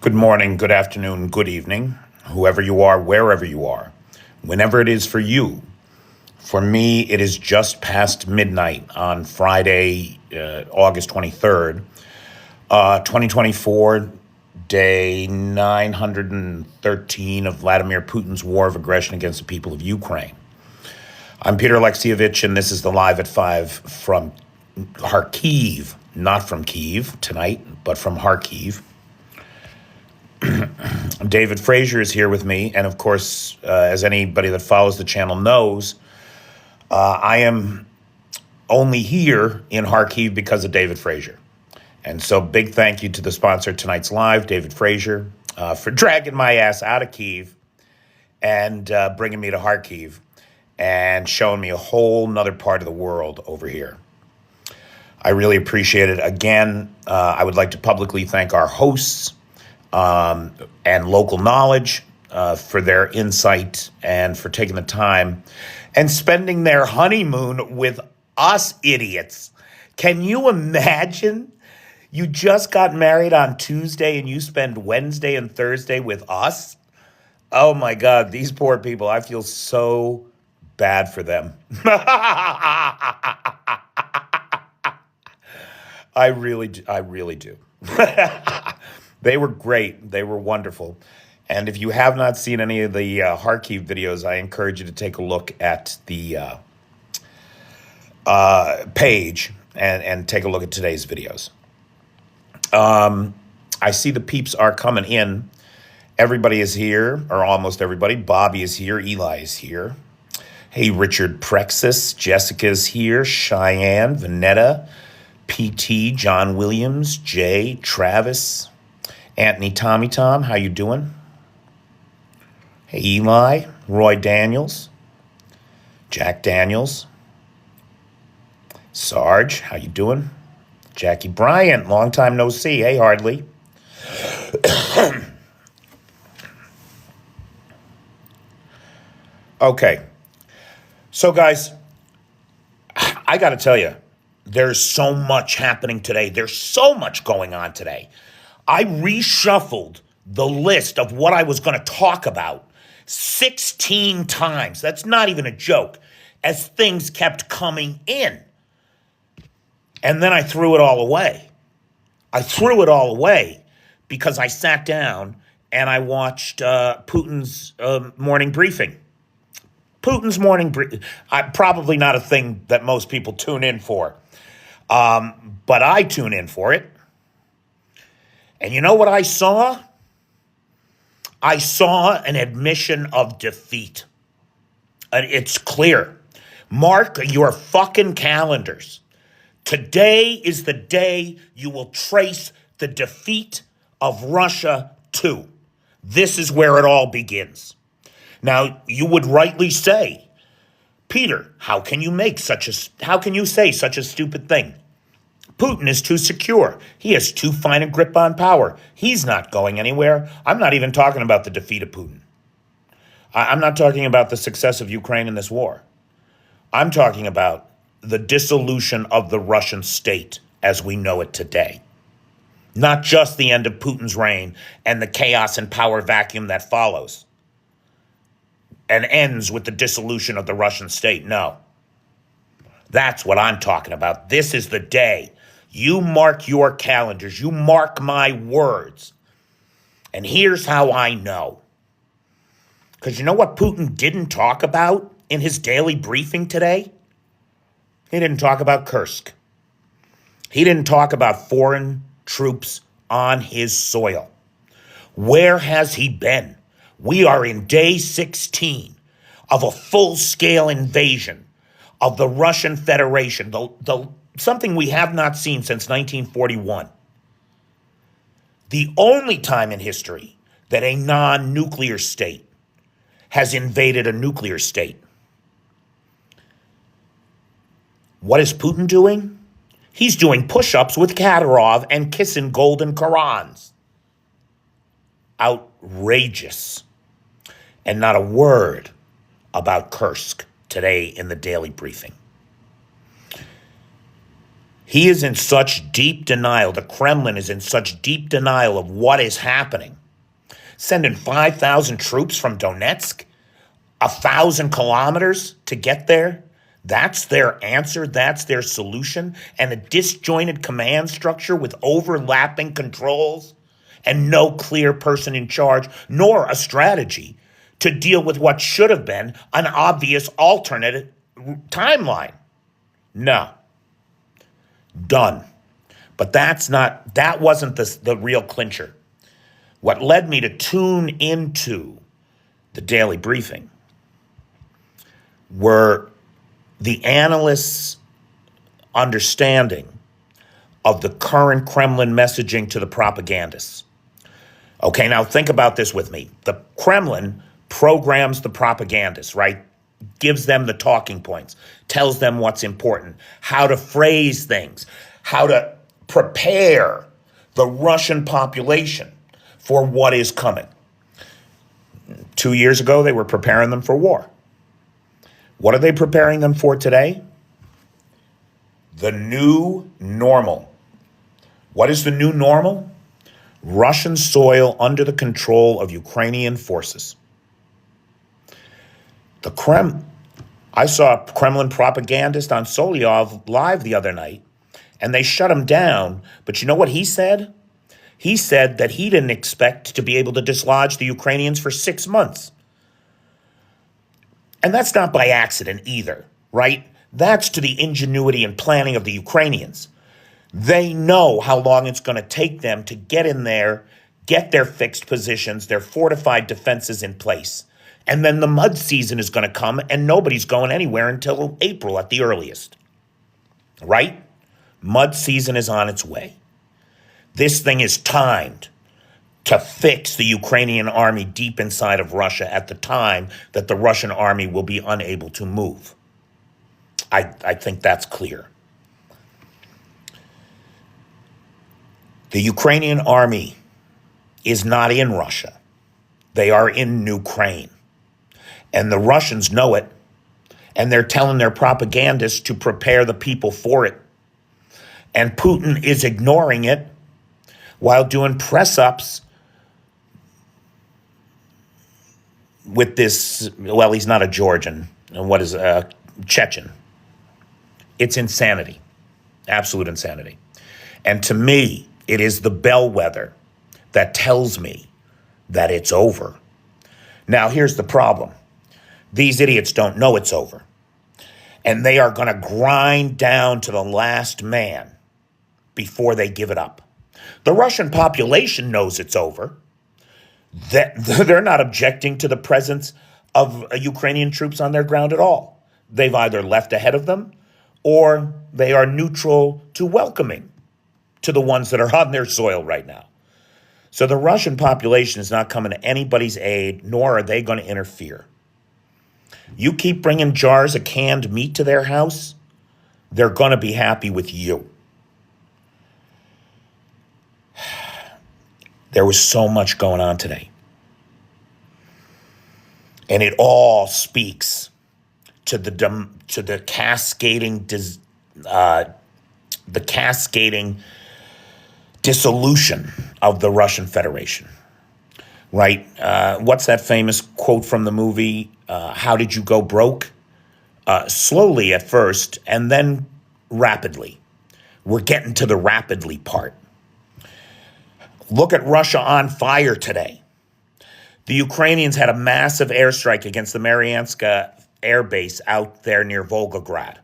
Good morning, good afternoon, good evening, whoever you are, wherever you are, whenever it is for you. For me, it is just past midnight on Friday, August 23rd, 2024, day 913 of Vladimir Putin's war of aggression against the people of Ukraine. I'm Peter Alexievich, and this is the Live at 5 from Kharkiv, not from Kyiv tonight, but from Kharkiv. David Frazier is here with me, and of course, as anybody that follows the channel knows, I am only here in Kharkiv because of David Frazier. And so big thank you to the sponsor of tonight's live, David Frazier, for dragging my ass out of Kyiv and bringing me to Kharkiv and showing me a whole nother part of the world over here. I really appreciate it. Again, I would like to publicly thank our hosts and local knowledge for their insight and for taking the time and spending their honeymoon with us idiots. Can you imagine? You just got married on Tuesday and you spend Wednesday and Thursday with us? Oh my God, these poor people. I feel so bad for them. I really do. They were great. They were wonderful. And if you have not seen any of the Kharkiv videos, I encourage you to take a look at the page and take a look at today's videos. I see the peeps are coming in. Everybody is here, or almost everybody. Bobby is here. Eli is here. Hey, Richard Prexis. Jessica's here. Cheyenne, Vanetta, PT, John Williams, Jay, Travis, Anthony Tommy Tom, how you doing? Hey, Eli, Roy Daniels, Jack Daniels, Sarge, how you doing? Jackie Bryant, long time no see. Hey, Hardly. Okay, so guys, I got to tell you, there's so much happening today. There's so much going on today. I reshuffled the list of what I was going to talk about 16 times. That's not even a joke, as things kept coming in. And then I threw it all away. I threw it all away because I sat down and I watched Putin's morning briefing. Putin's morning briefing, probably not a thing that most people tune in for, but I tune in for it. And you know what I saw? I saw an admission of defeat. It's clear. Mark your fucking calendars. Today is the day you will trace the defeat of Russia to. This is where it all begins. Now, you would rightly say, Peter, how can you say such a stupid thing? Putin is too secure. He has too fine a grip on power. He's not going anywhere. I'm not even talking about the defeat of Putin. I'm not talking about the success of Ukraine in this war. I'm talking about the dissolution of the Russian state as we know it today. Not just the end of Putin's reign and the chaos and power vacuum that follows and ends with the dissolution of the Russian state. No. That's what I'm talking about. This is the day. You mark your calendars. You mark my words. And here's how I know. Because you know what Putin didn't talk about in his daily briefing today? He didn't talk about Kursk. He didn't talk about foreign troops on his soil. Where has he been? We are in day 16 of a full-scale invasion of the Russian Federation, something we have not seen since 1941. The only time in history that a non-nuclear state has invaded a nuclear state. What is Putin doing? He's doing push-ups with Kadyrov and kissing golden Korans. Outrageous. And not a word about Kursk today in the daily briefing. He is in such deep denial. The Kremlin is in such deep denial of what is happening. Sending 5,000 troops from Donetsk, 1,000 kilometers to get there. That's their answer. That's their solution. And a disjointed command structure with overlapping controls and no clear person in charge, nor a strategy to deal with what should have been an obvious alternate timeline. No. Done. But that wasn't the real clincher. What led me to tune into the daily briefing were the analysts' understanding of the current Kremlin messaging to the propagandists. Okay, now think about this with me. The Kremlin programs the propagandists, right? Gives them the talking points, tells them what's important, how to phrase things, how to prepare the Russian population for what is coming. 2 years ago, they were preparing them for war. What are they preparing them for today? The new normal. What is the new normal? Russian soil under the control of Ukrainian forces. I saw a Kremlin propagandist on Solyov live the other night, and they shut him down. But you know what he said? He said that he didn't expect to be able to dislodge the Ukrainians for 6 months. And that's not by accident either, right? That's to the ingenuity and planning of the Ukrainians. They know how long it's going to take them to get in there, get their fixed positions, their fortified defenses in place. And then the mud season is going to come and nobody's going anywhere until April at the earliest, right? Mud season is on its way. This thing is timed to fix the Ukrainian army deep inside of Russia at the time that the Russian army will be unable to move. I think that's clear. The Ukrainian army is not in Russia. They are in Ukraine. And the Russians know it. And they're telling their propagandists to prepare the people for it. And Putin is ignoring it while doing press-ups with this, well, he's not a Georgian. And what is Chechen? It's insanity. Absolute insanity. And to me, it is the bellwether that tells me that it's over. Now, here's the problem. These idiots don't know it's over. And they are going to grind down to the last man before they give it up. The Russian population knows it's over. They're not objecting to the presence of Ukrainian troops on their ground at all. They've either left ahead of them or they are neutral to welcoming to the ones that are on their soil right now. So the Russian population is not coming to anybody's aid, nor are they going to interfere. You keep bringing jars of canned meat to their house, they're going to be happy with you. There was so much going on today. And it all speaks to the cascading dissolution of the Russian Federation, right? What's that famous quote from the movie? How did you go broke? Slowly at first, and then rapidly. We're getting to the rapidly part. Look at Russia on fire today. The Ukrainians had a massive airstrike against the Marianska air base out there near Volgograd.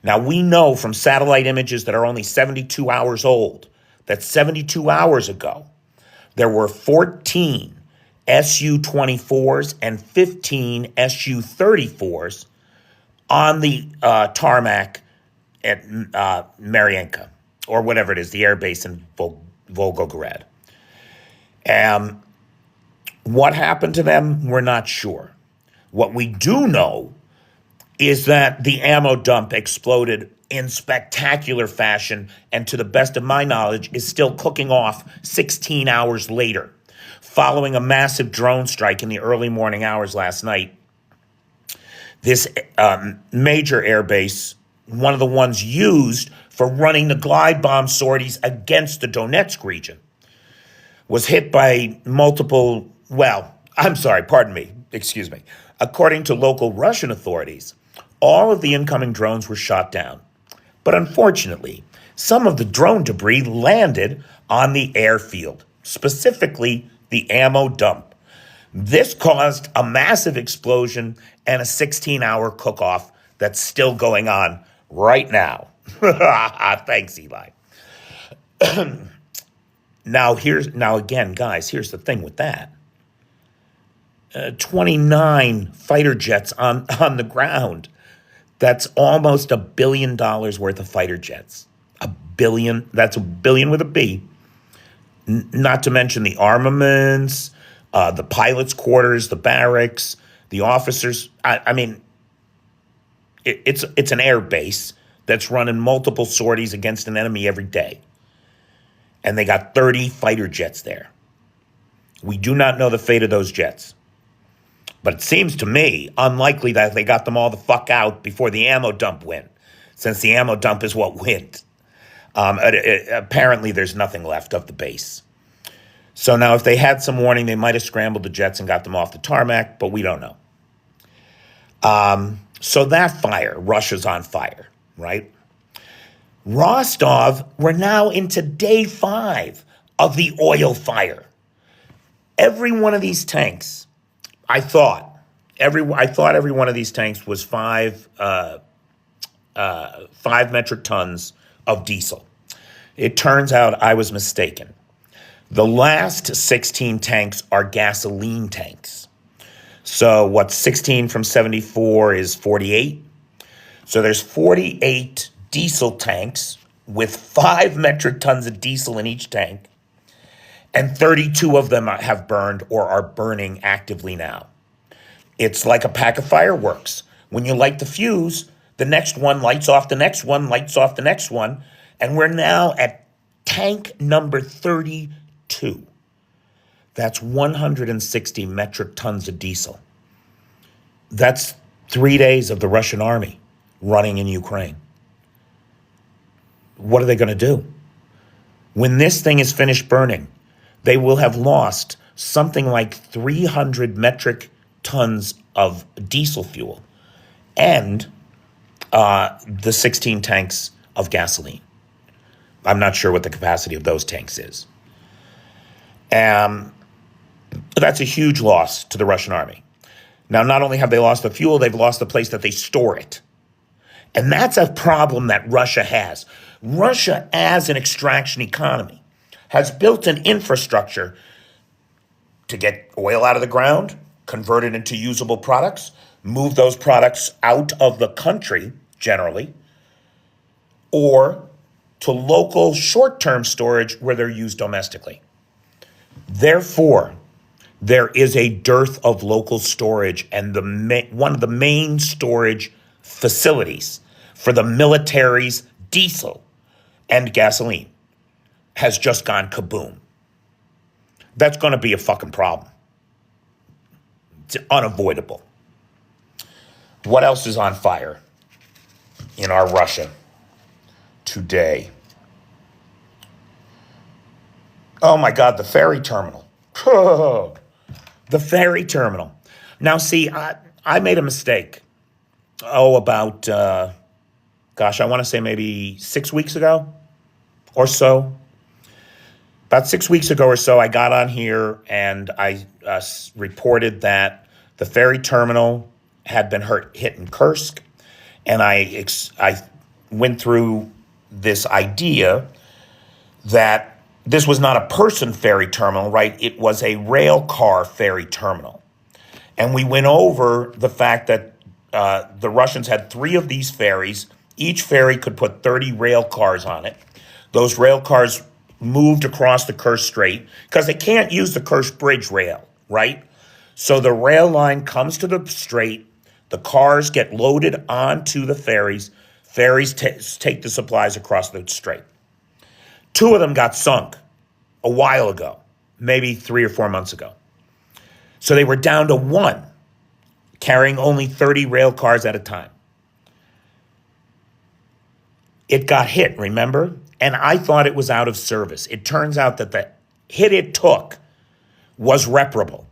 Now, we know from satellite images that are only 72 hours old that 72 hours ago, there were 14 Su-24s and 15 Su-34s on the tarmac at Marianka, or whatever it is, the air base in Volgograd. What happened to them, we're not sure. What we do know is that the ammo dump exploded in spectacular fashion, and to the best of my knowledge, is still cooking off 16 hours later, following a massive drone strike in the early morning hours last night. This major air base one of the ones used for running the glide bomb sorties against the Donetsk region, was hit by multiple, excuse me. According to local Russian authorities, all of the incoming drones were shot down. But unfortunately, some of the drone debris landed on the airfield, specifically the ammo dump. This caused a massive explosion and a 16-hour cook-off that's still going on right now. Thanks, Eli. Now again, guys, here's the thing with that. 29 fighter jets on the ground. That's almost $1 billion worth of fighter jets. $1 billion. That's $1 billion with a B. Not to mention the armaments, the pilots' quarters, the barracks, the officers. I mean, it's an air base that's running multiple sorties against an enemy every day. And they got 30 fighter jets there. We do not know the fate of those jets. But it seems to me unlikely that they got them all the fuck out before the ammo dump went, since the ammo dump is what went. Apparently, there's nothing left of the base. So now if they had some warning, they might have scrambled the jets and got them off the tarmac, but we don't know. So that fire, Russia's on fire, right? Rostov, we're now into day 5 of the oil fire. Every one of these tanks, I thought every one of these tanks was 5 metric tons of diesel. It turns out I was mistaken. The last 16 tanks are gasoline tanks. So what's 16 from 74 is 48. So there's 48 diesel tanks with 5 metric tons of diesel in each tank, and 32 of them have burned or are burning actively now. It's like a pack of fireworks. When you light the fuse, the next one lights off the next one, lights off the next one, and we're now at tank number 32. That's 160 metric tons of diesel. That's 3 days of the Russian army running in Ukraine. What are they going to do? When this thing is finished burning, they will have lost something like 300 metric tons of diesel fuel and the 16 tanks of gasoline. I'm not sure what the capacity of those tanks is. That's a huge loss to the Russian army. Now, not only have they lost the fuel, they've lost the place that they store it. And that's a problem that Russia has. Russia, as an extraction economy, has built an infrastructure to get oil out of the ground, convert it into usable products, move those products out of the country, generally, or to local short-term storage where they're used domestically. Therefore, there is a dearth of local storage, and one of the main storage facilities for the military's diesel and gasoline has just gone kaboom. That's going to be a fucking problem. It's unavoidable. What else is on fire in our Russia today? Oh my God, the ferry terminal. The ferry terminal. Now, see, I made a mistake. About, I want to say maybe 6 weeks ago or so. About 6 weeks ago or so, I got on here and I reported that the ferry terminal had been hit in Kursk. And I went through this idea that this was not a person ferry terminal, right? It was a rail car ferry terminal. And we went over the fact that the Russians had 3 of these ferries. Each ferry could put 30 rail cars on it. Those rail cars moved across the Kursk Strait because they can't use the Kursk Bridge rail, right? So the rail line comes to the strait. The cars get loaded onto the ferries. Ferries take the supplies across the strait. 2 of them got sunk a while ago, maybe 3 or 4 months ago. So they were down to 1, carrying only 30 rail cars at a time. It got hit, remember? And I thought it was out of service. It turns out that the hit it took was reparable.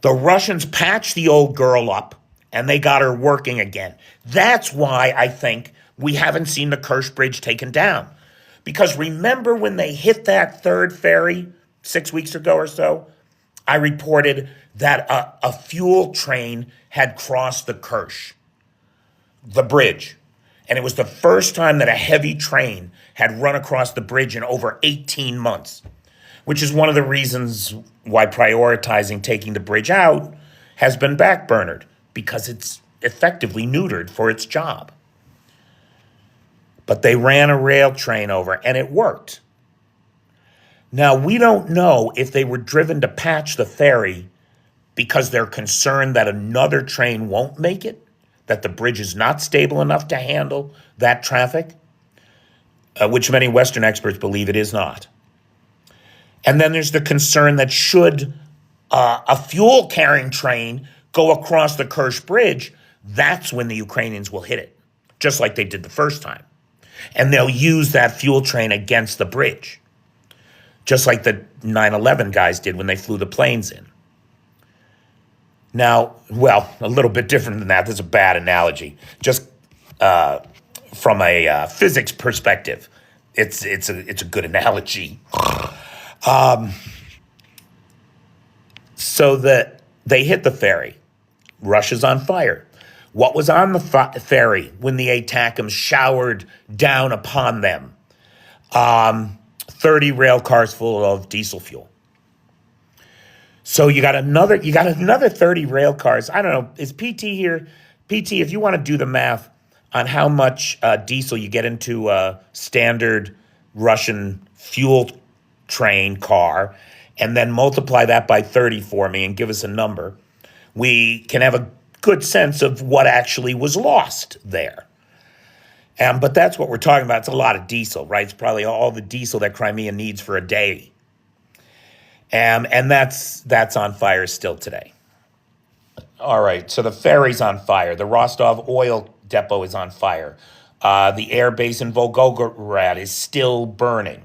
The Russians patched the old girl up and they got her working again. That's why I think we haven't seen the Kursk bridge taken down. Because remember when they hit that third ferry 6 weeks ago or so? I reported that a fuel train had crossed the Kursk, the bridge. And it was the first time that a heavy train had run across the bridge in over 18 months, which is one of the reasons why prioritizing taking the bridge out has been backburnered, because it's effectively neutered for its job. But they ran a rail train over, and it worked. Now, we don't know if they were driven to patch the ferry because they're concerned that another train won't make it, that the bridge is not stable enough to handle that traffic, which many Western experts believe it is not. And then there's the concern that should a fuel-carrying train go across the Kursk bridge, that's when the Ukrainians will hit it, just like they did the first time. And they'll use that fuel train against the bridge, just like the 9/11 guys did when they flew the planes in. Now, well, a little bit different than that. This is a bad analogy. Just from a physics perspective, it's a good analogy. So that they hit the ferry. Russia's on fire. What was on the ferry when the ATACMs showered down upon them? 30 rail cars full of diesel fuel. So you got another 30 rail cars. I don't know. Is PT here? PT, if you want to do the math on how much diesel you get into a standard Russian fuel train car, and then multiply that by 30 for me and give us a number, we can have a good sense of what actually was lost there. But that's what we're talking about. It's a lot of diesel, right? It's probably all the diesel that Crimea needs for a day. And that's on fire still today. All right, so the ferry's on fire. The Rostov oil depot is on fire. The air base in Volgograd is still burning.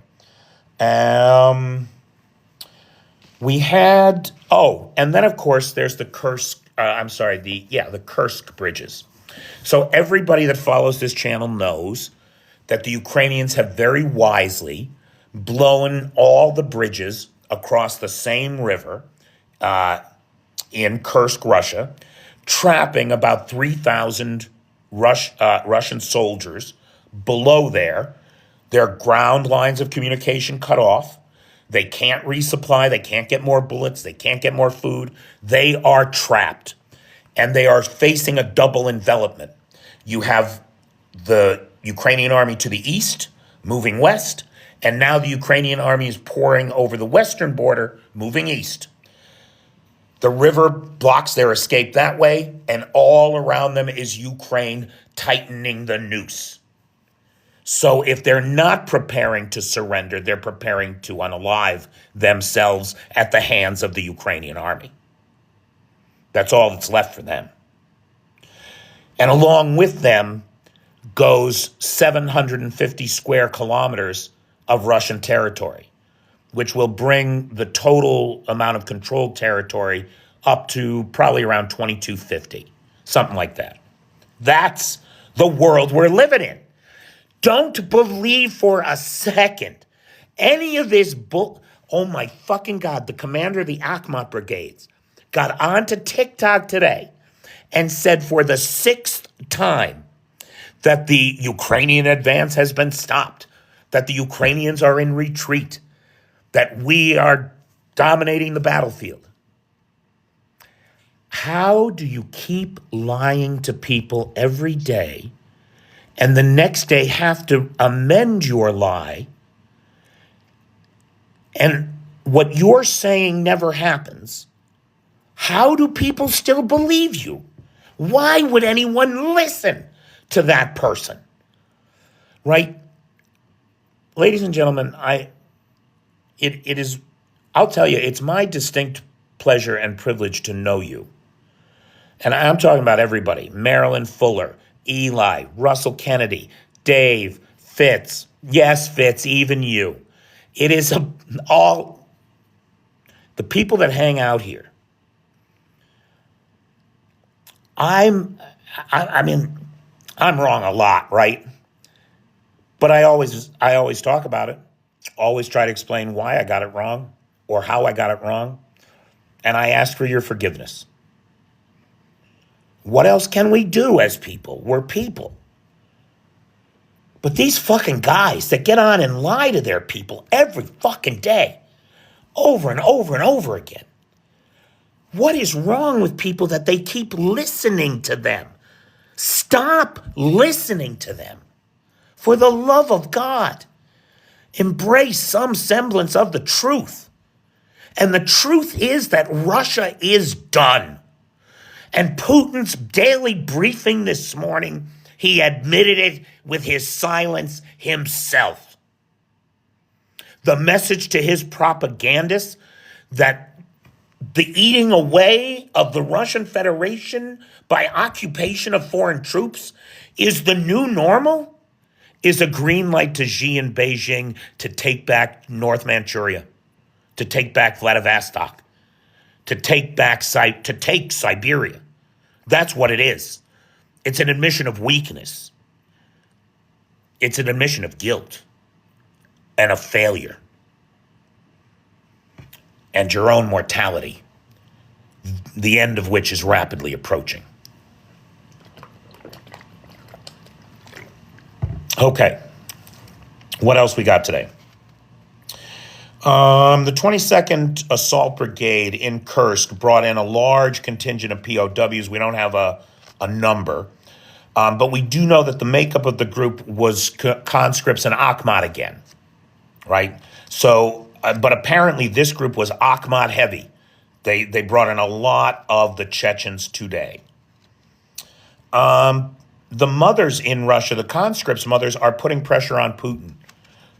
We had, and then of course there's the Kursk, the Kursk bridges. So everybody that follows this channel knows that the Ukrainians have very wisely blown all the bridges across the same river in Kursk, Russia, trapping about 3,000 Russian soldiers below there. Their ground lines of communication cut off. They can't resupply. They can't get more bullets. They can't get more food. They are trapped, and they are facing a double envelopment. You have the Ukrainian army to the east, moving west, and now the Ukrainian army is pouring over the western border, moving east. The river blocks their escape that way, and all around them is Ukraine tightening the noose. So if they're not preparing to surrender, they're preparing to unalive themselves at the hands of the Ukrainian army. That's all that's left for them. And along with them goes 750 square kilometers of Russian territory, which will bring the total amount of controlled territory up to probably around 2,250, something like that. That's the world we're living in. Don't believe for a second any of this oh my fucking God, the commander of the Akhmat brigades got onto TikTok today and said for the 6th time that the Ukrainian advance has been stopped, that the Ukrainians are in retreat, that we are dominating the battlefield. How do you keep lying to people every day and the next day have to amend your lie, and what you're saying never happens? How do people still believe you? Why would anyone listen to that person? Right? Ladies and gentlemen, I'll tell you, it's my distinct pleasure and privilege to know you. And I'm talking about everybody: Marilyn Fuller, Eli, Russell Kennedy, Dave, Fitz. Yes, Fitz, even you. It is all the people that hang out here. I mean, I'm wrong a lot, right? But I always talk about it. Always try to explain why I got it wrong or how I got it wrong. And I ask for your forgiveness. What else can we do as people? We're people. But these fucking guys that get on and lie to their people every fucking day, over and over and over again. What is wrong with people that they keep listening to them? Stop listening to them. For the love of God, embrace some semblance of the truth. And the truth is that Russia is done. And Putin's daily briefing this morning, he admitted it with his silence himself. The message to his propagandists that the eating away of the Russian Federation by occupation of foreign troops is the new normal is a green light to Xi in Beijing to take back North Manchuria, to take back Vladivostok, to take Siberia. That's what it is. It's an admission of weakness. It's an admission of guilt and of failure and your own mortality, the end of which is rapidly approaching. Okay, what else we got today? The 22nd Assault Brigade in Kursk brought in a large contingent of POWs. We don't have a number, but we do know that the makeup of the group was conscripts and Akhmat again, right? So, but apparently this group was Akhmat heavy. They brought in a lot of the Chechens today. The mothers in Russia, the conscripts' mothers, are putting pressure on Putin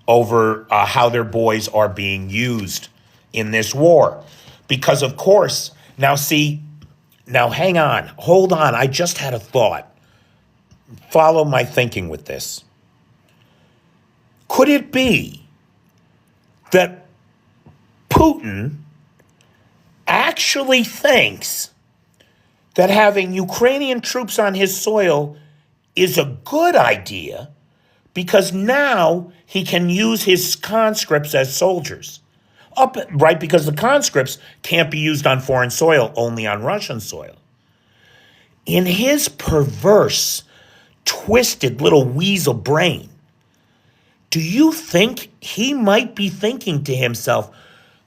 over how their boys are being used in this war. Because, of course, now hang on, hold on, I just had a thought. Follow my thinking with this. Could it be that Putin actually thinks that having Ukrainian troops on his soil is a good idea because now he can use his conscripts as soldiers? Right, because the conscripts can't be used on foreign soil, only on Russian soil. In his perverse, twisted little weasel brain, do you think he might be thinking to himself,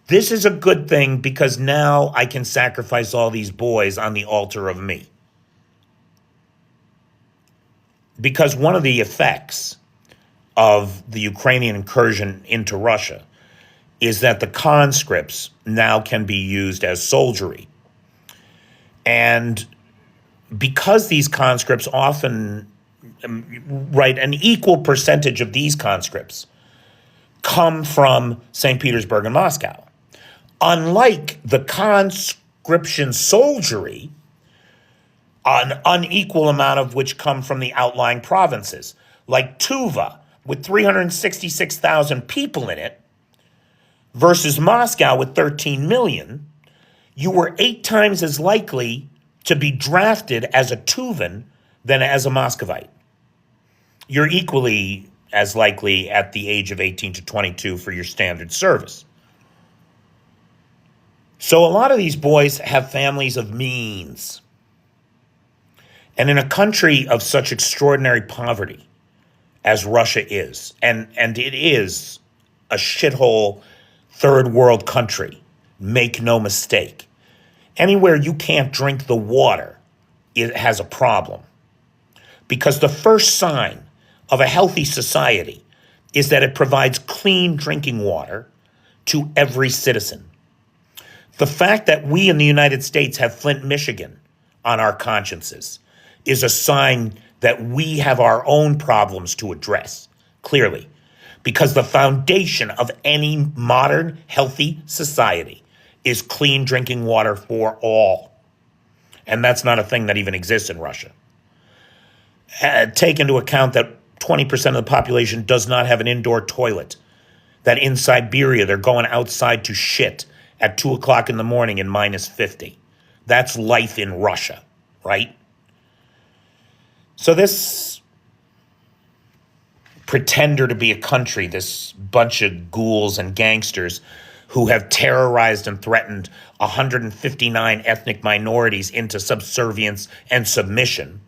this is a good thing because now I can sacrifice all these boys on the altar of me? Because one of the effects of the Ukrainian incursion into Russia is that the conscripts now can be used as soldiery. And because these conscripts often, right, an equal percentage of these conscripts come from St. Petersburg and Moscow. Unlike the conscription soldiery, an unequal amount of which come from the outlying provinces, like Tuva, with 366,000 people in it, versus Moscow with 13 million, you were 8 times as likely to be drafted as a Tuvan than as a Muscovite. You're equally as likely at the age of 18 to 22 for your standard service. So a lot of these boys have families of means. And in a country of such extraordinary poverty as Russia is, and it is a shithole third world country, make no mistake. Anywhere you can't drink the water, it has a problem. Because the first sign of a healthy society is that it provides clean drinking water to every citizen. The fact that we in the United States have Flint, Michigan on our consciences is a sign that we have our own problems to address, clearly. Because the foundation of any modern, healthy society is clean drinking water for all. And that's not a thing that even exists in Russia. Take into account that 20% of the population does not have an indoor toilet, that in Siberia they're going outside to shit at 2 o'clock in the morning in minus 50. That's life in Russia, right? So this pretender to be a country, this bunch of ghouls and gangsters who have terrorized and threatened 159 ethnic minorities into subservience and submission,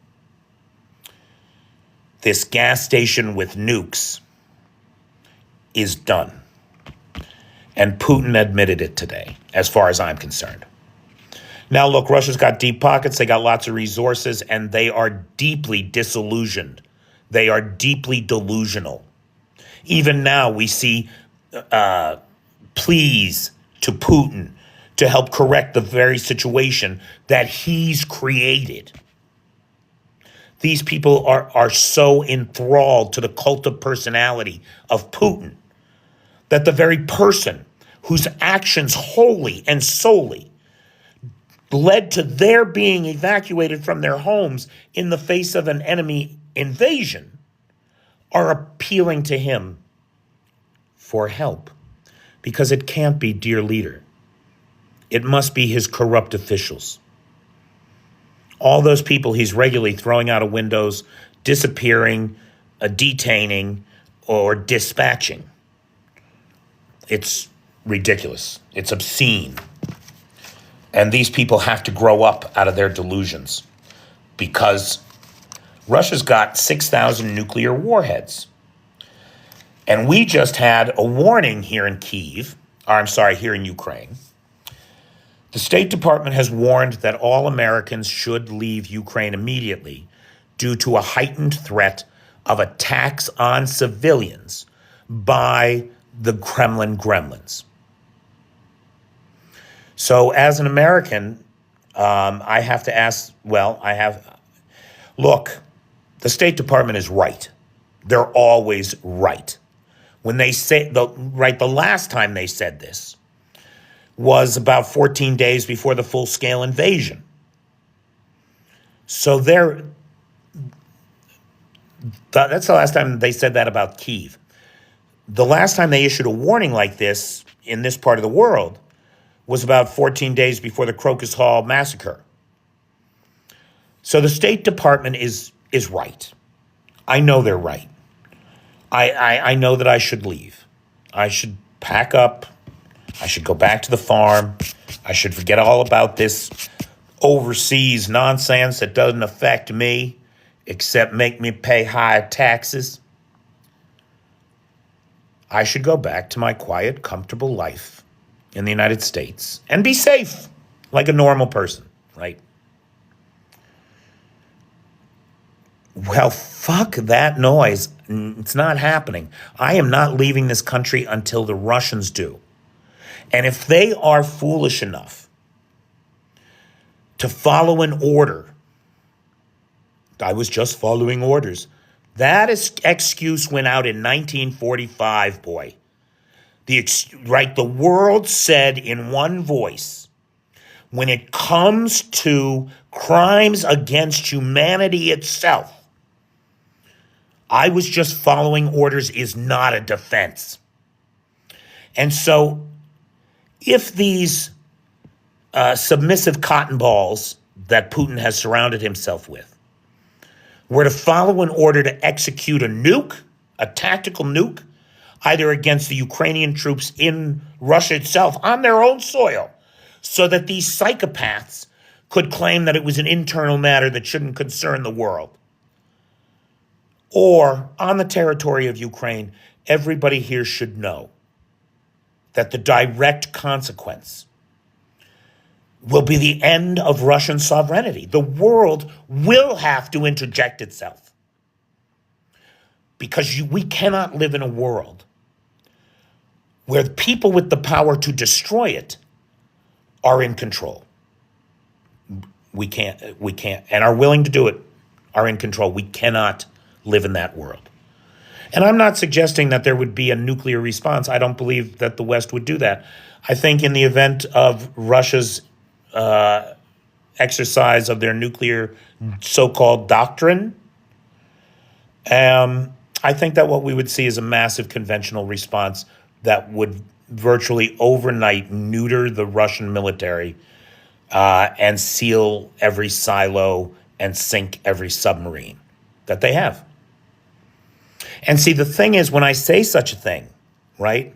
this gas station with nukes is done. And Putin admitted it today, as far as I'm concerned. Now, look, Russia's got deep pockets. They got lots of resources, and they are deeply disillusioned. They are deeply delusional. Even now, we see pleas to Putin to help correct the very situation that he's created. These people are so enthralled to the cult of personality of Putin that the very person whose actions wholly and solely led to their being evacuated from their homes in the face of an enemy invasion are appealing to him for help. Because it can't be dear leader. It must be his corrupt officials. All those people he's regularly throwing out of windows, disappearing, detaining, or dispatching. It's ridiculous. It's obscene. And these people have to grow up out of their delusions because Russia's got 6,000 nuclear warheads. And we just had a warning here in Kyiv, here in Ukraine. The State Department has warned that all Americans should leave Ukraine immediately due to a heightened threat of attacks on civilians by the Kremlin gremlins. So as an American, I have to ask, look, the State Department is right. They're always right. When they say, the last time they said this was about 14 days before the full-scale invasion. So that's the last time they said that about Kyiv. The last time they issued a warning like this in this part of the world was about 14 days before the Crocus Hall massacre. So the State Department is right. I know they're right. I know that I should leave. I should pack up. I should go back to the farm. I should forget all about this overseas nonsense that doesn't affect me except make me pay higher taxes. I should go back to my quiet, comfortable life in the United States and be safe like a normal person, right? Well, fuck that noise. It's not happening. I am not leaving this country until the Russians do. And if they are foolish enough to follow an order, I was just following orders. That excuse went out in 1945, boy. The world said in one voice, when it comes to crimes against humanity itself, I was just following orders is not a defense. And so if these submissive cotton balls that Putin has surrounded himself with were to follow an order to execute a nuke, a tactical nuke, either against the Ukrainian troops in Russia itself on their own soil, so that these psychopaths could claim that it was an internal matter that shouldn't concern the world, or on the territory of Ukraine, everybody here should know that the direct consequence will be the end of Russian sovereignty. The world will have to interject itself because we cannot live in a world where the people with the power to destroy it are in control. We can't, and are willing to do it, are in control. We cannot live in that world. And I'm not suggesting that there would be a nuclear response. I don't believe that the West would do that. I think in the event of Russia's exercise of their nuclear so-called doctrine, I think that what we would see is a massive conventional response that would virtually overnight neuter the Russian military and seal every silo and sink every submarine that they have. And see, the thing is, when I say such a thing, right,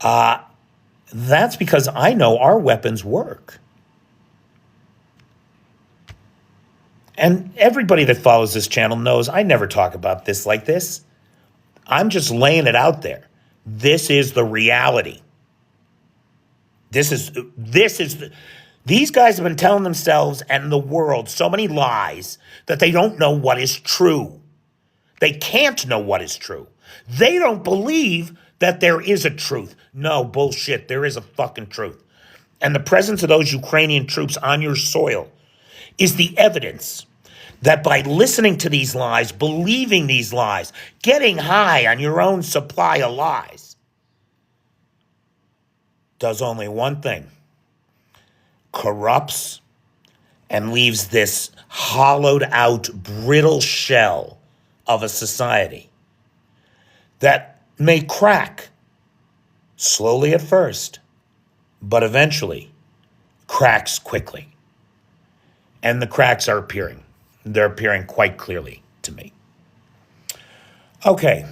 that's because I know our weapons work. And everybody that follows this channel knows I never talk about this like this. I'm just laying it out there. This is the reality. These guys have been telling themselves and the world so many lies that they don't know what is true. They can't know what is true. They don't believe that there is a truth. No, bullshit. There is a fucking truth. And the presence of those Ukrainian troops on your soil is the evidence that by listening to these lies, believing these lies, getting high on your own supply of lies, does only one thing: corrupts and leaves this hollowed out, brittle shell of a society that may crack slowly at first, but eventually cracks quickly. And the cracks are appearing. They're appearing quite clearly to me. Okay.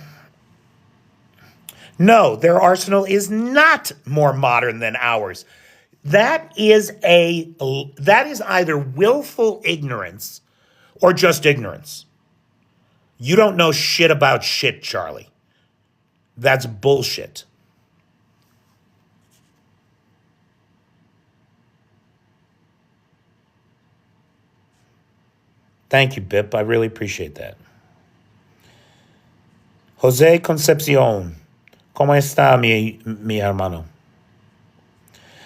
No, their arsenal is not more modern than ours. That is either willful ignorance or just ignorance. You don't know shit about shit, Charlie. That's bullshit. Thank you, Bip. I really appreciate that. Jose Concepcion. ¿Cómo está, mi hermano?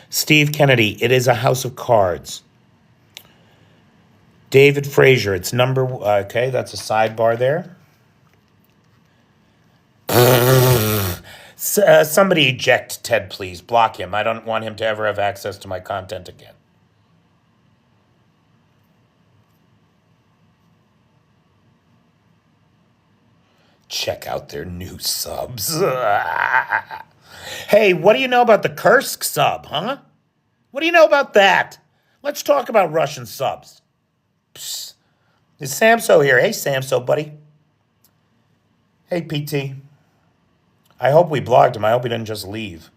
Steve Kennedy. It is a house of cards. David Frazier. It's number... Okay, that's a sidebar there. Somebody eject Ted, please. Block him. I don't want him to ever have access to my content again. Check out their new subs. Hey, what do you know about the Kursk sub, huh? What do you know about that? Let's talk about Russian subs. Psst. Is Samso here? Hey, Samso, buddy. Hey, PT. I hope we blocked him. I hope he didn't just leave.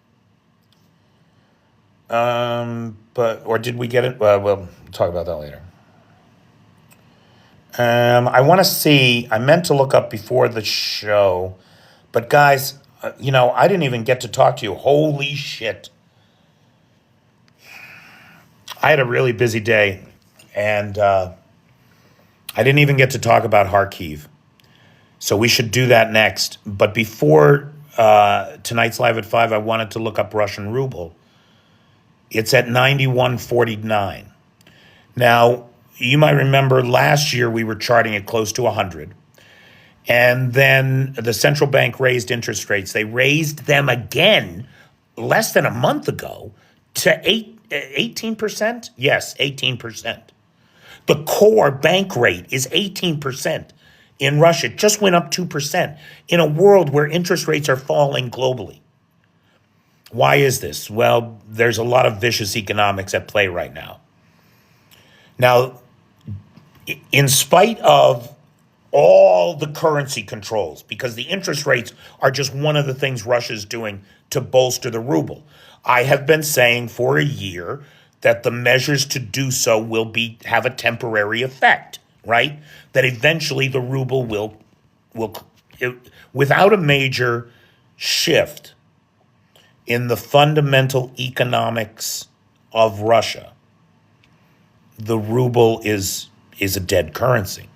Or did we get it? We'll talk about that later. I want to see, I meant to look up before the show, but guys, I didn't even get to talk to you. Holy shit. I had a really busy day, and I didn't even get to talk about Kharkiv. So we should do that next. But before tonight's Live at 5, I wanted to look up Russian ruble. It's at 91.49. Now, you might remember last year we were charting it close to 100. And then the central bank raised interest rates. They raised them again less than a month ago to 18%. Yes, 18%. The core bank rate is 18%. In Russia, it just went up 2% in a world where interest rates are falling globally. Why is this? Well, there's a lot of vicious economics at play right now. Now, in spite of all the currency controls, because the interest rates are just one of the things Russia's doing to bolster the ruble. I have been saying for a year that the measures to do so will have a temporary effect, right? That eventually the ruble will without a major shift in the fundamental economics of Russia, the ruble is a dead currency.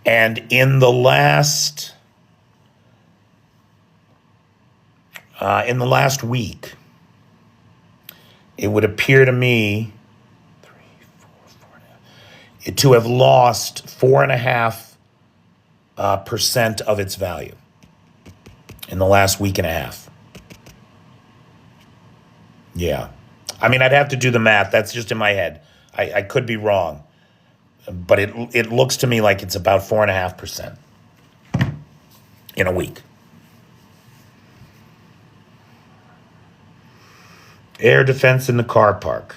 And in the last week, it would appear to me to have lost 4.5% of its value in the last week and a half. Yeah. I mean, I'd have to do the math. That's just in my head. I could be wrong. But it looks to me like it's about 4.5%. in a week. Air defense in the car park.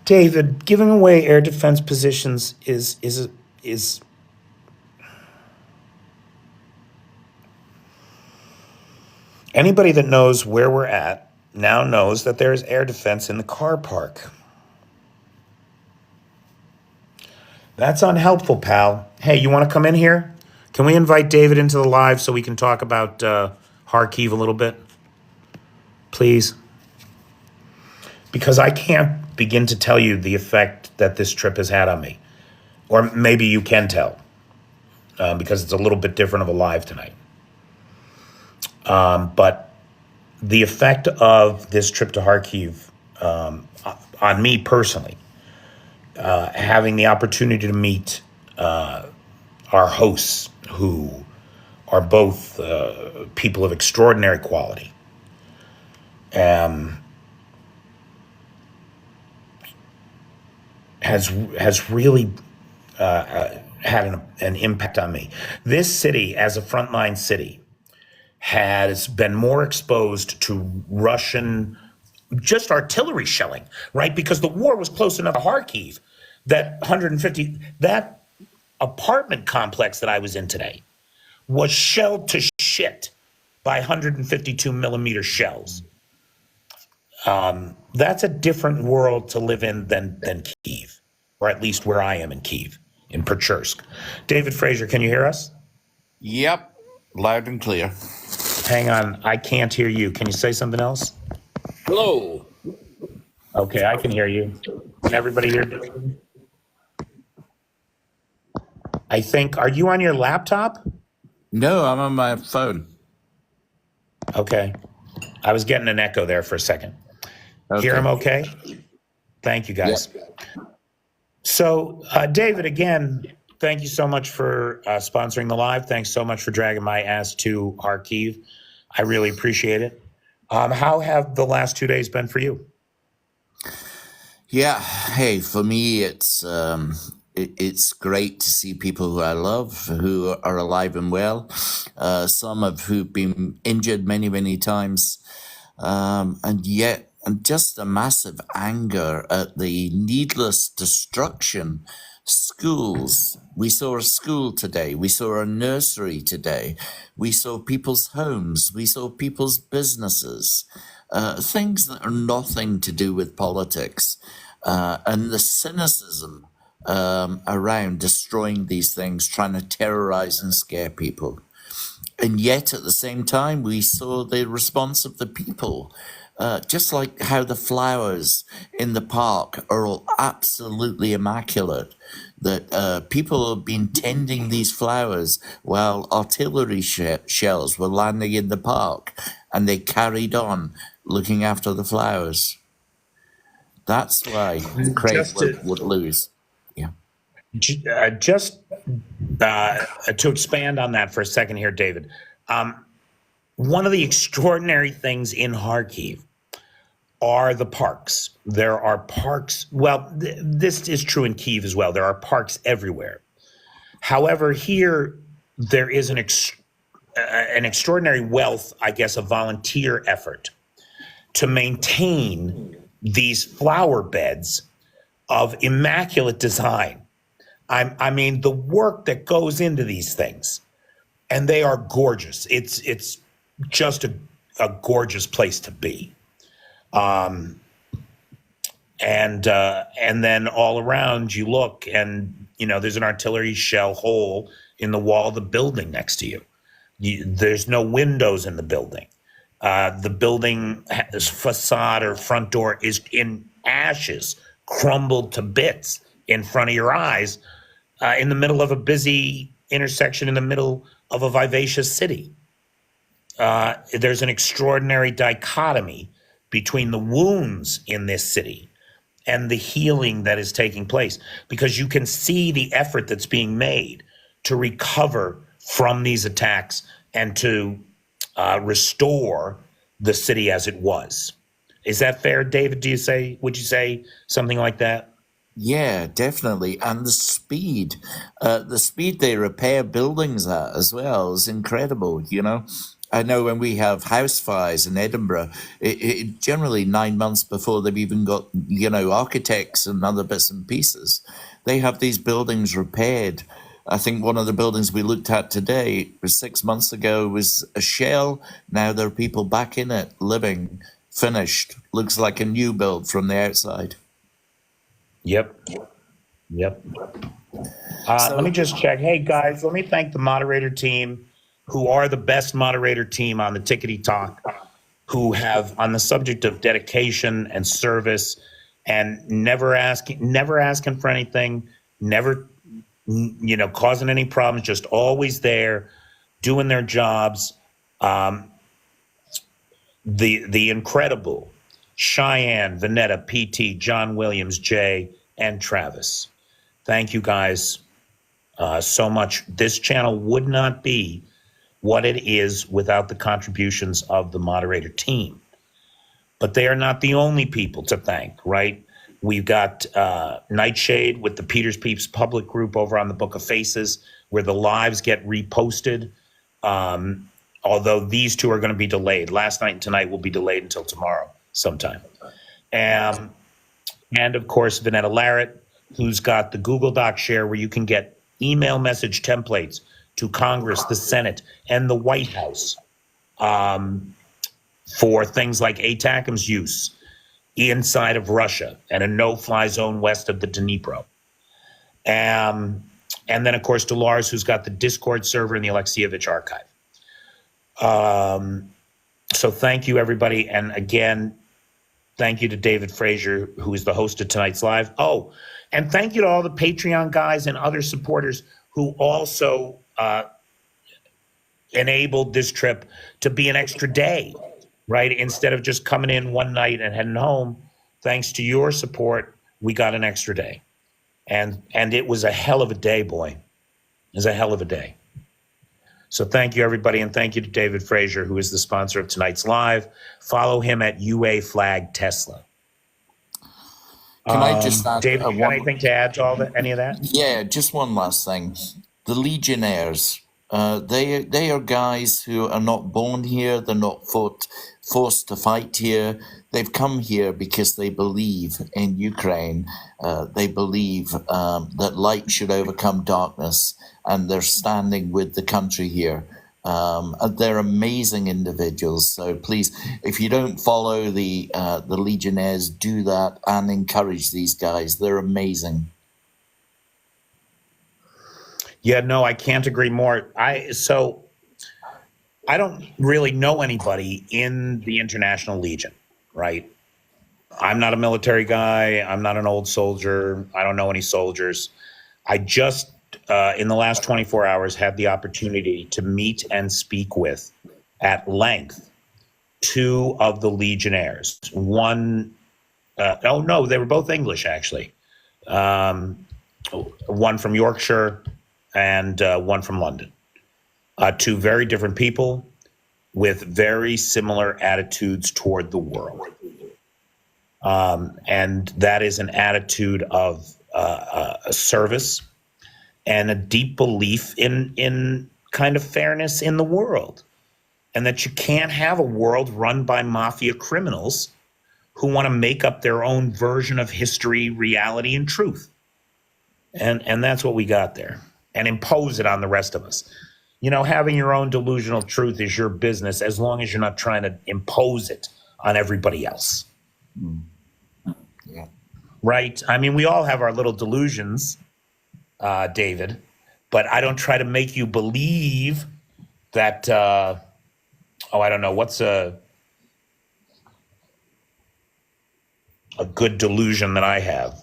David, giving away air defense positions is anybody that knows where we're at now knows that there is air defense in the car park. That's unhelpful, pal. Hey, you want to come in here? Can we invite David into the live so we can talk about Kharkiv a little bit? Please. Because I can't begin to tell you the effect that this trip has had on me. Or maybe you can tell, because it's a little bit different of a live tonight. But the effect of this trip to Kharkiv on me personally, having the opportunity to meet our hosts, who are both people of extraordinary quality, has really had an impact on me. This city, as a frontline city, has been more exposed to Russian just artillery shelling, right? Because the war was close enough to Kharkiv that that apartment complex that I was in today was shelled to shit by 152 millimeter shells. That's a different world to live in than Kyiv, or at least where I am in Kyiv, in Pechursk. David Fraser, can you hear us? Yep, loud and clear. Hang on, I can't hear you. Can you say something else? Hello. Okay, I can hear you. Can everybody hear me? I think, are you on your laptop? No, I'm on my phone. Okay. I was getting an echo there for a second. Okay. Hear him okay? Thank you, guys. Yep. So, David, again, thank you so much for sponsoring the live. Thanks so much for dragging my ass to Kharkiv. I really appreciate it. How have the last 2 days been for you? Yeah. Hey, for me, it's great to see people who I love, who are alive and well. Some of who've been injured many, many times, and yet, and just a massive anger at the needless destruction. Schools. We saw a school today. We saw a nursery today. We saw people's homes. We saw people's businesses. Things that are nothing to do with politics. And the cynicism around destroying these things, trying to terrorize and scare people. And yet, at the same time, we saw the response of the people. Just like how the flowers in the park are all absolutely immaculate, that people have been tending these flowers while artillery shells were landing in the park, and they carried on looking after the flowers. That's why Ukraine would lose. Yeah. Just to expand on that for a second here, David, one of the extraordinary things in Kharkiv are the parks. There are parks. Well, this is true in Kyiv as well. There are parks everywhere. However, here there is an extraordinary wealth, I guess, of volunteer effort to maintain these flower beds of immaculate design. I mean, the work that goes into these things, and they are gorgeous. It's just a gorgeous place to be. And then all around you look, and there's an artillery shell hole in the wall of the building next to you. There's no windows in the building. The building facade or front door is in ashes, crumbled to bits in front of your eyes, in the middle of a busy intersection, in the middle of a vivacious city. There's an extraordinary dichotomy between the wounds in this city and the healing that is taking place, because you can see the effort that's being made to recover from these attacks and to restore the city as it was. Is that fair, David? Would you say something like that? Yeah, definitely. And the speed they repair buildings at as well is incredible, you know. I know when we have house fires in Edinburgh, it generally 9 months before they've even got, you know, architects and other bits and pieces, they have these buildings repaired. I think one of the buildings we looked at today was 6 months ago was a shell. Now there are people back in it, living, finished. Looks like a new build from the outside. Yep. Yep. Let me So just check. Hey, guys, let me thank the moderator team, who are the best moderator team on the Tickety Talk, who have, on the subject of dedication and service and never asking for anything, never, causing any problems, just always there, doing their jobs. Um, the incredible Cheyenne, Vanetta, PT, John Williams, Jay, and Travis. Thank you guys so much. This channel would not be what it is without the contributions of the moderator team. But they are not the only people to thank, right? We've got Nightshade with the Peters Peeps public group over on the Book of Faces, where the lives get reposted. Although these two are going to be delayed. Last night and tonight will be delayed until tomorrow sometime. And of course, Vanetta Larrett, who's got the Google Doc share where you can get email message templates to Congress, the Senate, and the White House for things like ATACMS use inside of Russia and a no-fly zone west of the Dnipro. And then, of course, Dolores, who's got the Discord server and the Alexievich archive. So thank you, everybody. And again, thank you to David Frazier, who is the host of tonight's live. Oh, and thank you to all the Patreon guys and other supporters who also enabled this trip to be an extra day, right? Instead of just coming in one night and heading home, thanks to your support, we got an extra day. And it was a hell of a day, boy. It was a hell of a day. So thank you, everybody, and thank you to David Frazier, who is the sponsor of tonight's live. Follow him at UA Flag Tesla. can I just add David, you got one? anything to add to any of that? Yeah, just one last thing. The Legionnaires, they are guys who are not born here. They're not forced to fight here. They've come here because they believe in Ukraine. They believe that light should overcome darkness, and they're standing with the country here. And they're amazing individuals. So please, if you don't follow the Legionnaires, do that and encourage these guys. They're amazing. Yeah, no, I can't agree more. So I don't really know anybody in the International Legion, right? I'm not a military guy. I'm not an old soldier. I don't know any soldiers. I just, in the last 24 hours, had the opportunity to meet and speak with, at length, two of the Legionnaires. One, oh no, they were both English, actually. One from Yorkshire and one from London. Two very different people with very similar attitudes toward the world. And that is an attitude of service and a deep belief in kind of fairness in the world. And that you can't have a world run by mafia criminals who want to make up their own version of history, reality, and truth. And that's what we got there. And impose it on the rest of us. You know, having your own delusional truth is your business as long as you're not trying to impose it on everybody else. Yeah. Right? I mean, we all have our little delusions, David, but I don't try to make you believe that, I don't know, what's a good delusion that I have?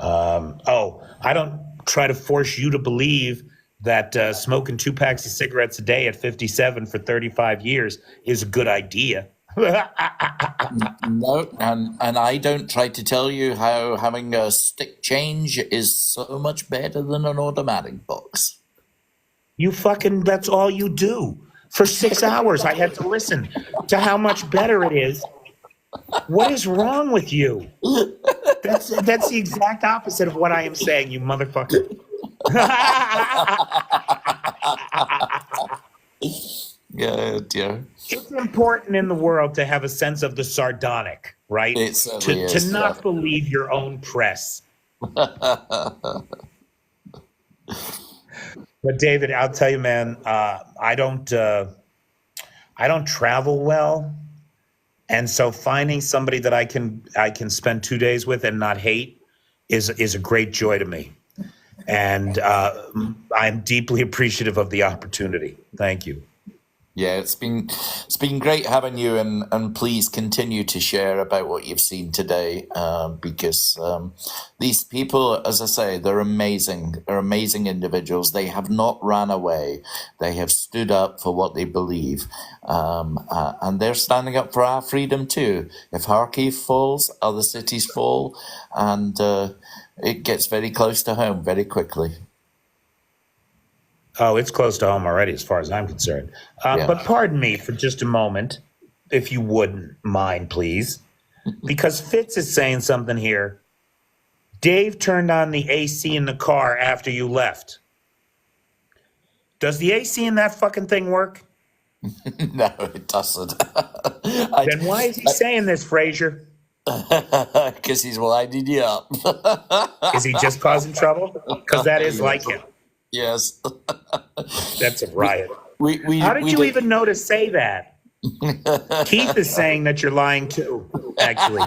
I don't try to force you to believe that smoking 2 packs of cigarettes a day at 57 for 35 years is a good idea. No, and I don't try to tell you how having a stick change is so much better than an automatic box. That's all you do. For 6 hours, I had to listen to how much better it is. What is wrong with you? That's the exact opposite of what I am saying, you motherfucker. Yeah, dear. It's important in the world to have a sense of the sardonic, right? It certainly To is. not believe your own press. But David, I'll tell you, man, I don't travel well, and so finding somebody that I can spend 2 days with and not hate is a great joy to me, and I'm deeply appreciative of the opportunity. Thank you. Yeah, it's been great having you, and please continue to share about what you've seen today, because these people, as I say, they're amazing. They're amazing individuals. They have not ran away. They have stood up for what they believe, and they're standing up for our freedom too. If Kharkiv falls, other cities fall, and it gets very close to home very quickly. Oh, it's close to home already, as far as I'm concerned. Yeah. But pardon me for just a moment, if you wouldn't mind, please, because Fitz is saying something here. Dave turned on the AC in the car after you left. Does the AC in that fucking thing work? No, it doesn't. Then why is he saying this, Frazier? Because he's winding you up. Is he just causing trouble? Because that is like him. Yes. That's a riot. We How did you even know to say that? Keith is saying that you're lying too, actually.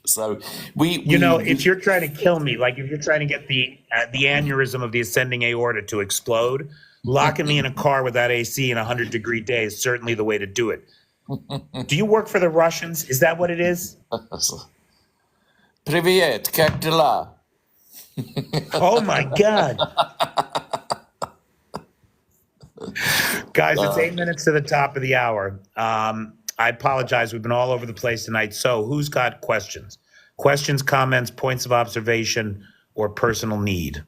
So if you're trying to kill me, like if you're trying to get the aneurysm of the ascending aorta to explode, locking me in a car with that AC in a 100-degree day is certainly the way to do it. Do you work for the Russians? Is that what it is? Привет, как дела? Oh my God. Guys, it's 8 minutes to the top of the hour. I apologize. We've been all over the place tonight. So who's got questions? Questions, comments, points of observation, or personal need?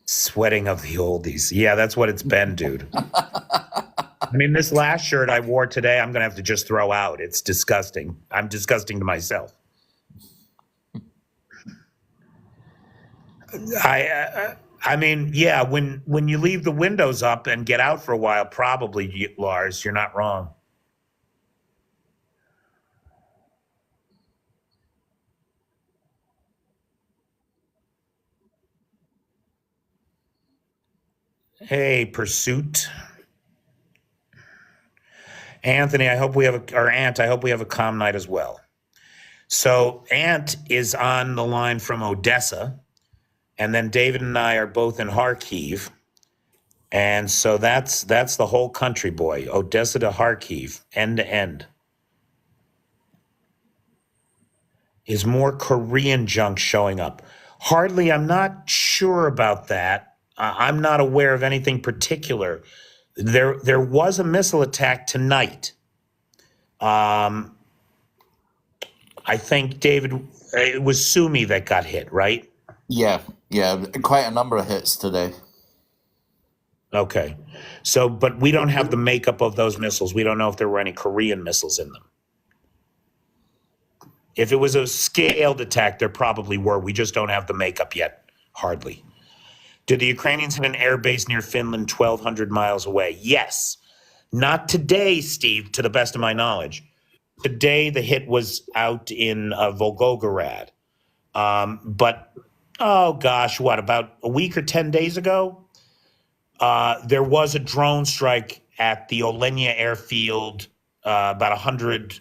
Sweating of the oldies. Yeah, that's what it's been, dude. I mean, this last shirt I wore today, I'm going to have to just throw out. It's disgusting. I'm disgusting to myself. I mean, yeah, when you leave the windows up and get out for a while, probably, Lars, you're not wrong. Hey, Pursuit. Anthony, I hope we have Ant, I hope we have a calm night as well. So Ant is on the line from Odessa. And then David and I are both in Kharkiv. And so that's the whole country, boy. Odessa to Kharkiv, end to end. Is more Korean junk showing up? Hardly, I'm not sure about that. I'm not aware of anything particular. There was a missile attack tonight. I think, David, it was Sumi that got hit, right? Yeah, quite a number of hits today. Okay. So, but we don't have the makeup of those missiles. We don't know if there were any Korean missiles in them. If it was a scaled attack, there probably were. We just don't have the makeup yet. Hardly. Did the Ukrainians hit an air base near Finland 1,200 miles away? Yes. Not today, Steve, to the best of my knowledge. Today, the hit was out in Volgograd. But, oh gosh, what, about a week or 10 days ago? There was a drone strike at the Olenia airfield about 100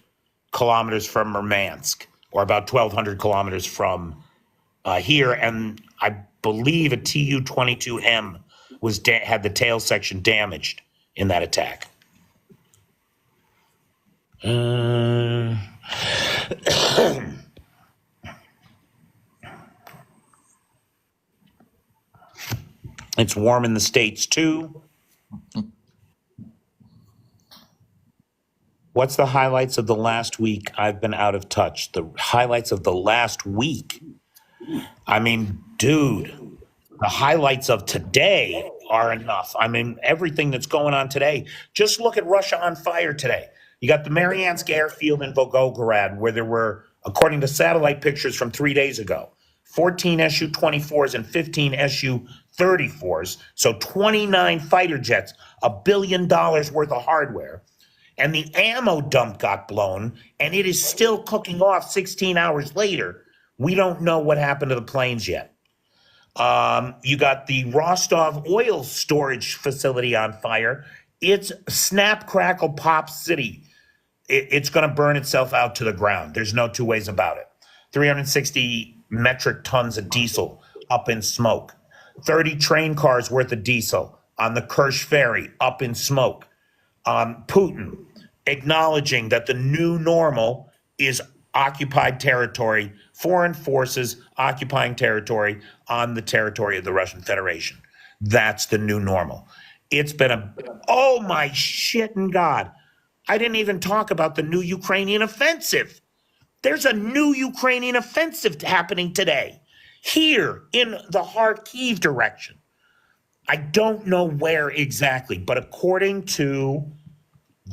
kilometers from Murmansk, or about 1,200 kilometers from here. And I believe a Tu-22M had the tail section damaged in that attack. It's warm in the States too. What's the highlights of the last week? I've been out of touch. The highlights of the last week. I mean, dude, the highlights of today are enough. I mean, everything that's going on today. Just look at Russia on fire today. You got the Mariansk airfield in Volgograd, where there were, according to satellite pictures from 3 days ago, 14 Su-24s and 15 Su-34s, so 29 fighter jets, $1 billion worth of hardware. And the ammo dump got blown, and it is still cooking off 16 hours later. We don't know what happened to the planes yet. You got the Rostov oil storage facility on fire. It's snap, crackle, pop city. It's going to burn itself out to the ground. There's no two ways about it. 360 metric tons of diesel up in smoke. 30 train cars worth of diesel on the Kursk ferry up in smoke. Putin acknowledging that the new normal is occupied territory, foreign forces occupying territory on the territory of the Russian Federation. That's the new normal. It's been oh my shit and God. I didn't even talk about the new Ukrainian offensive. There's a new Ukrainian offensive happening today here in the Kharkiv direction. I don't know where exactly, but according to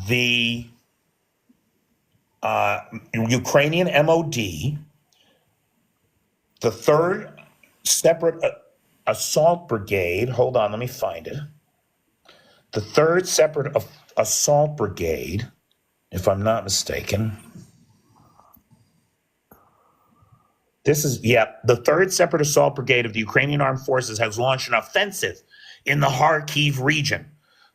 the Ukrainian MOD, the third separate assault brigade, hold on, let me find it. The third separate assault brigade, if I'm not mistaken, the third separate assault brigade of the Ukrainian armed forces has launched an offensive in the Kharkiv region.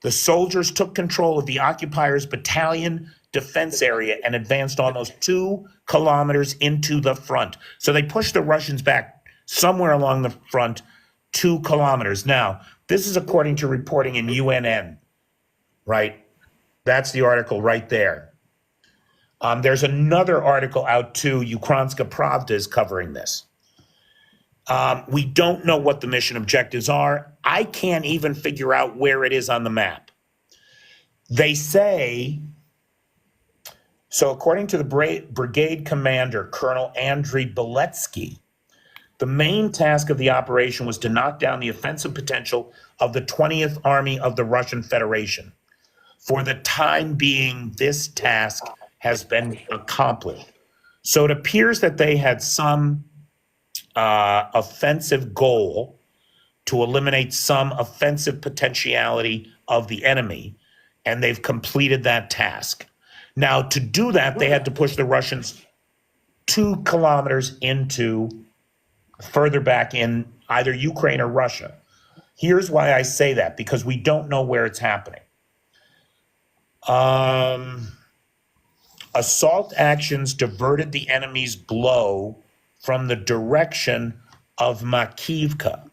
The soldiers took control of the occupiers' battalion defense area and advanced almost 2 kilometers into the front. So they pushed the Russians back somewhere along the front 2 kilometers. Now, this is according to reporting in UNN, right? That's the article right there. There's another article out too. Ukrainska Pravda is covering this. We don't know what the mission objectives are. I can't even figure out where it is on the map. They say, so according to the brigade commander, Colonel Andriy Beletsky, the main task of the operation was to knock down the offensive potential of the 20th Army of the Russian Federation. For the time being, this task has been accomplished. So it appears that they had some offensive goal to eliminate some offensive potentiality of the enemy, and they've completed that task. Now, to do that, they had to push the Russians 2 kilometers into further back in either Ukraine or Russia. Here's why I say that, because we don't know where it's happening. Assault actions diverted the enemy's blow from the direction of Makivka.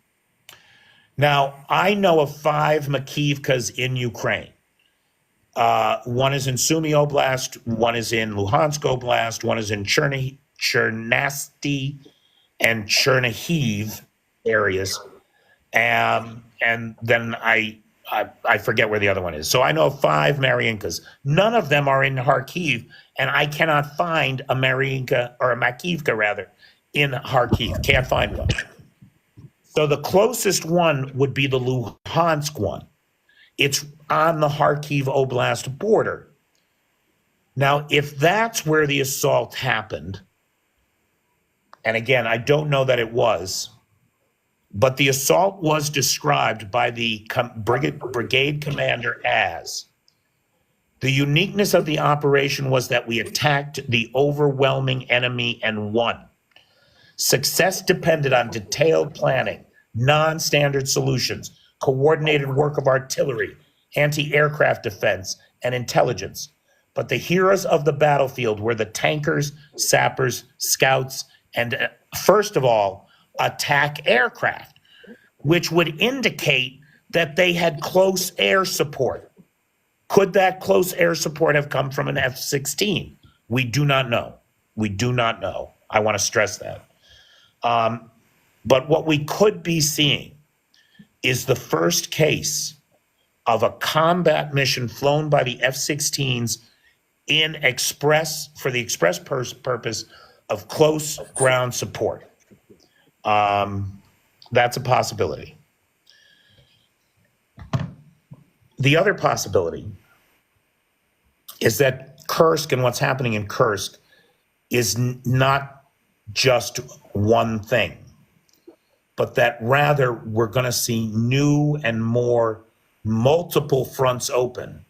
Now, I know of 5 Makivkas in Ukraine. One is in Sumy Oblast, one is in Luhansk Oblast, one is in Chernasty and Chernihiv areas. And then I forget where the other one is. So I know of 5 Mariinkas. None of them are in Kharkiv, and I cannot find a Mariinka, or a Makivka rather, in Kharkiv. Can't find one. So the closest one would be the Luhansk one. It's on the Kharkiv Oblast border. Now, if that's where the assault happened, and again, I don't know that it was, but the assault was described by the brigade commander as, the uniqueness of the operation was that we attacked the overwhelming enemy and won. Success depended on detailed planning, non-standard solutions, coordinated work of artillery, anti-aircraft defense, and intelligence. But the heroes of the battlefield were the tankers, sappers, scouts, and first of all, attack aircraft, which would indicate that they had close air support. Could that close air support have come from an F-16? We do not know. We do not know. I want to stress that. But what we could be seeing is the first case of a combat mission flown by the F-16s for the express purpose of close ground support. That's a possibility. The other possibility is that Kursk and what's happening in Kursk is not just one thing, but that rather we're going to see new and more multiple fronts open.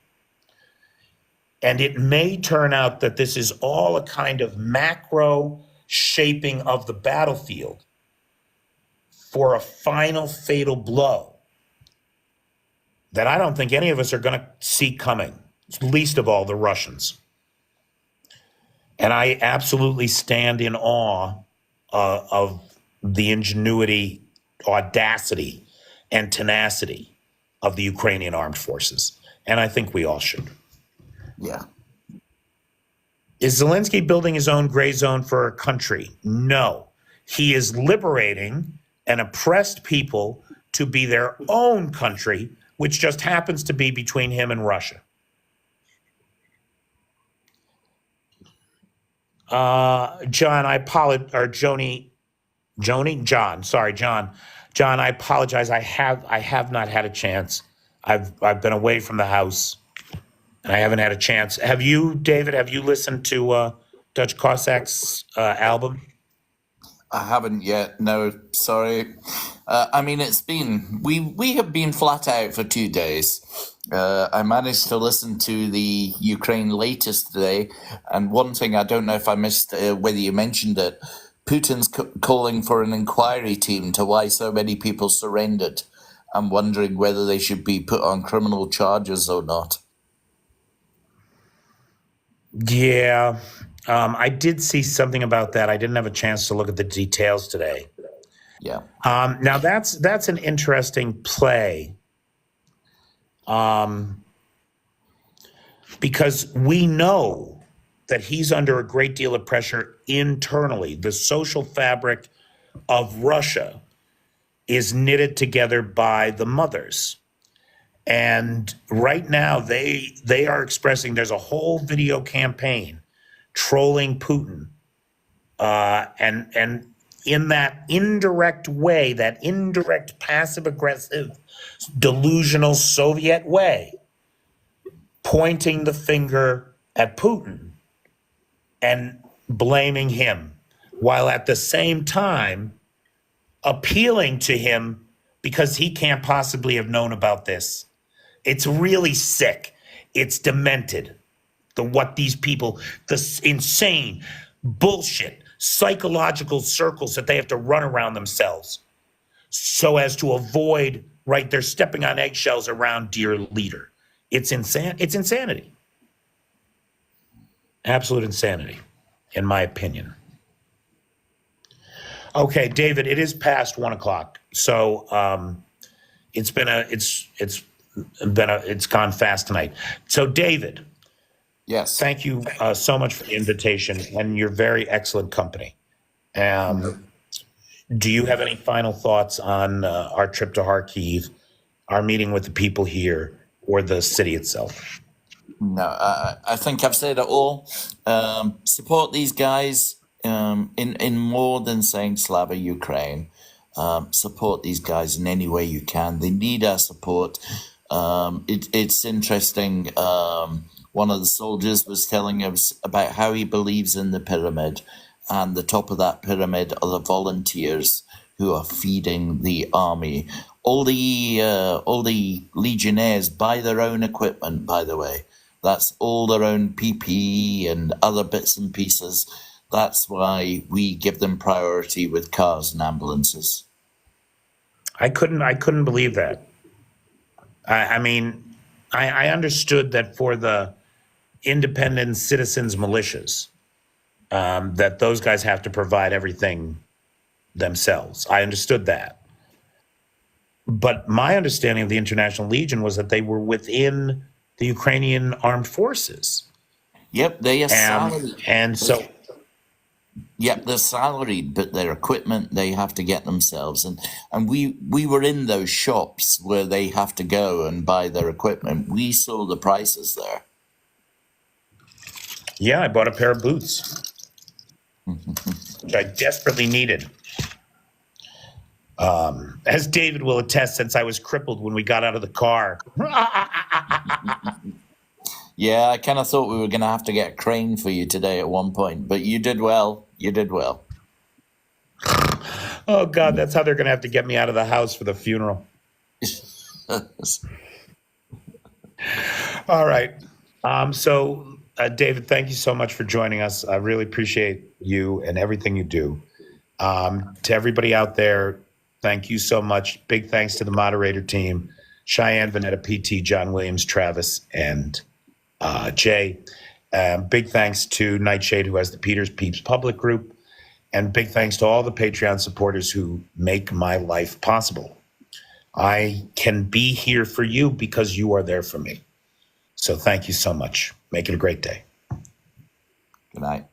And it may turn out that this is all a kind of macro shaping of the battlefield for a final fatal blow that I don't think any of us are going to see coming, least of all the Russians. And I absolutely stand in awe of the ingenuity, audacity, and tenacity of the Ukrainian armed forces. And I think we all should. Yeah. Is Zelensky building his own gray zone for a country? No. He is liberating an oppressed people to be their own country, which just happens to be between him and Russia. John, I apologize, or John, sorry, John, I apologize. I have not had a chance. I've been away from the house, and I haven't had a chance. Have you, David? Have you listened to Dutch Cossack's album? I haven't yet. No, sorry. I mean, we have been flat out for 2 days. I managed to listen to the Ukraine latest today, and one thing I don't know if I missed whether you mentioned it. Putin's calling for an inquiry team to why so many people surrendered. I'm wondering whether they should be put on criminal charges or not. Yeah, I did see something about that. I didn't have a chance to look at the details today. Yeah. Now that's an interesting play, because we know that he's under a great deal of pressure internally. The social fabric of Russia is knitted together by the mothers. And right now they are expressing, there's a whole video campaign trolling Putin. And in that indirect way, that indirect passive aggressive, delusional Soviet way, pointing the finger at Putin and blaming him, while at the same time appealing to him because he can't possibly have known about this. It's really sick. It's demented. What these people, this insane bullshit, psychological circles that they have to run around themselves so as to avoid, right, they're stepping on eggshells around dear leader. It's insanity. Absolute insanity, in my opinion. Okay, David, it is past 1 o'clock. So it's gone fast tonight. So David, yes, thank you so much for the invitation and your very excellent company. Do you have any final thoughts on our trip to Kharkiv, our meeting with the people here, or the city itself? No, I think I've said it all. Support these guys in more than saying Slava Ukraine. Support these guys in any way you can. They need our support. It's interesting. One of the soldiers was telling us about how he believes in the pyramid, and the top of that pyramid are the volunteers who are feeding the army. All the legionnaires buy their own equipment, by the way. That's all their own PPE and other bits and pieces. That's why we give them priority with cars and ambulances. I couldn't believe that. I mean, I understood that for the independent citizens militias, that those guys have to provide everything themselves. I understood that. But my understanding of the International Legion was that they were within the Ukrainian armed forces. Yep, they are salaried. And so... Yep, they're salaried, but their equipment they have to get themselves. And we were in those shops where they have to go and buy their equipment. We saw the prices there. Yeah, I bought a pair of boots, which I desperately needed. As David will attest, since I was crippled when we got out of the car. Yeah, I kind of thought we were going to have to get a crane for you today at one point, but you did well. You did well. Oh God, that's how they're going to have to get me out of the house for the funeral. All right. David, thank you so much for joining us. I really appreciate you and everything you do. To everybody out there, thank you so much. Big thanks to the moderator team, Cheyenne, Vanetta, PT, John Williams, Travis, and Jay. Big thanks to Nightshade, who has the Peters Peeps public group. And big thanks to all the Patreon supporters who make my life possible. I can be here for you because you are there for me. So thank you so much. Make it a great day. Good night.